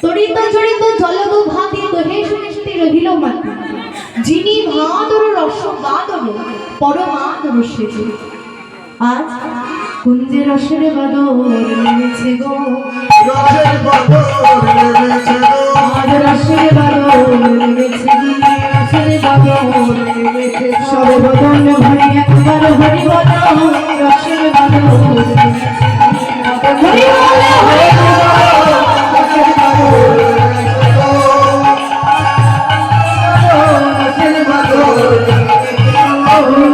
তরিত জড়িত জলদ ভাতিত হে সুনিষ্টি রহিল মাতি যিনি ভাদর রস বাদর পরমাদর সেজে। আজ কুঞ্জে রসের বাদর নেমেছে গো, রসের বাদর নেমেছে গো, আজ রসের বাদর নেমেছে গো, রসের বাদর নেমেছে। সর্বদন হরি একবার হরি বল, রসের বাদর নেমেছে হরি বল, হরি বল, রসের বাদর নেমেছে গো, রসের বাদর নেমেছে গো।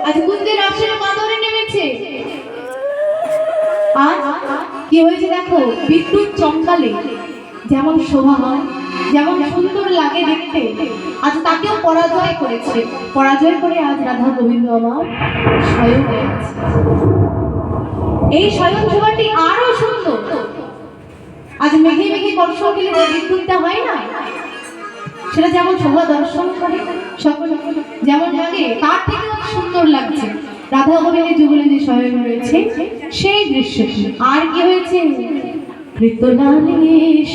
আজ কুঞ্জে রসের বাদরে নেমেছে। আজ কি হয়েছে দেখো, বিদ্যুৎ চমকালে যেমন শোভা হয়, যেমন সুন্দর লাগে দেখতে, আজ তাকেও পরাজয় করেছে। পরাজয় করে আজ রাধা গোবিন্দ আমার শয়নে আছে। এই শয়ন শোভাটি আরো সুন্দর। আজ মেঘে মেঘে কর্ষ গেলে যে বিদ্যুৎটা হয় না, সেটা যেমন শোভা দর্শন করে সকল যেমন লাগে, তার থেকে সুন্দর লাগছে। রাধা গোবিন্দের যুগলে যে শয়ন রয়েছে সেই দৃশ্যটি। আর কি হয়েছে, কৃতলালেশ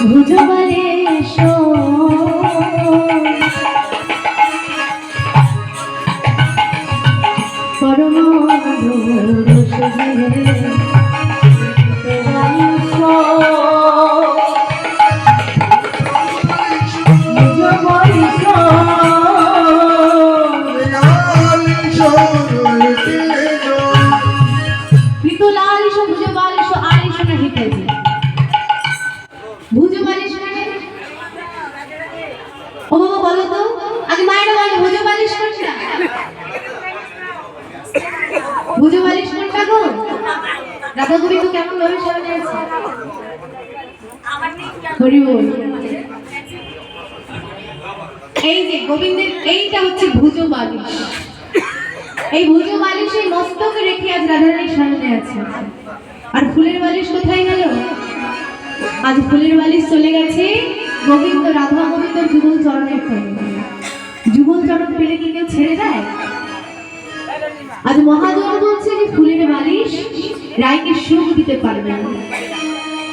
ভুজবালেশ পরমাধুর সজিলে রাধা গোবিন্দ কেমন ভাবে সাজানো আছে? হরি বল। এই যে গোবিন্দের এইটা হচ্ছে ভুজ বালিশ। এই ভুজ বালিশ এই মস্তকে রেখে আজ রাধারানীর সামনে আছে। আর ফুলের বালিশ কোথায় গেল? আজ ফুলের বালিশ চলে গেছে গোবিন্দ রাধা গোবিন্দের যুগল চরণের তলে। যুগল চরণ পেলে কি কেউ ছেড়ে দেয়? আজ মহাজন বলছে যে ফুলের বালিশ রায়কে সুখ দিতে পারবে না,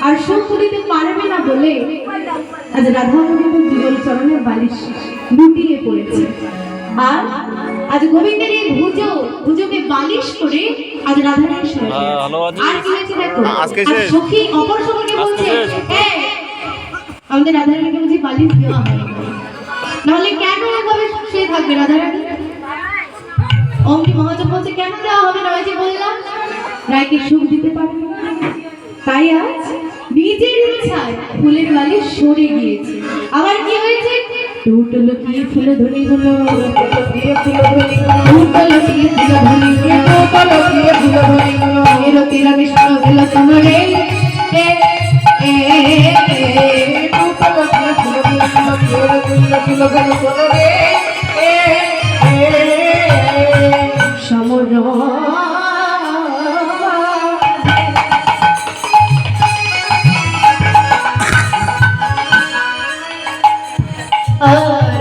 আর সুখ দিতে পারবে না বলে আজ রাধা গোবিন্দের যুগল চরণের বালিশ লুটিয়ে পড়েছে। আর আজ গোবিন্দের এই ভুজকে বালিশ করে আজ রাধারানীর সামনে আর কি হয়েছে দেখো। আর সখী অপর সখীকে বলছে, আমাদের রাধারানীকে বুঝি বালিশ দেওয়া হয়, নাহলে কেন এভাবে শুয়ে থাকবে রাধারানী? অমনি মহাজন বলছে, কেন দেওয়া হবে না? যে বললাম রায়কে সুখ দিতে পারবে না, তাই আজ নিজের ইচ্ছায় ফুলের বালিশ সরে গিয়েছে। আবার কি হয়েছে, টুটলো কি ফুল ধনি হলো, টুটলো কি ফুল ধনি হলো, টুটলো কি ফুল ধনি হলো, টুটলো কি ফুল ধনি হলো, এরো তেরা বিষ্ণু গেল তোমারে এ এ টুটলো কি ফুল ধনি হলো, এরো তেরা ফুল গেল তোমারে এ সমর Oh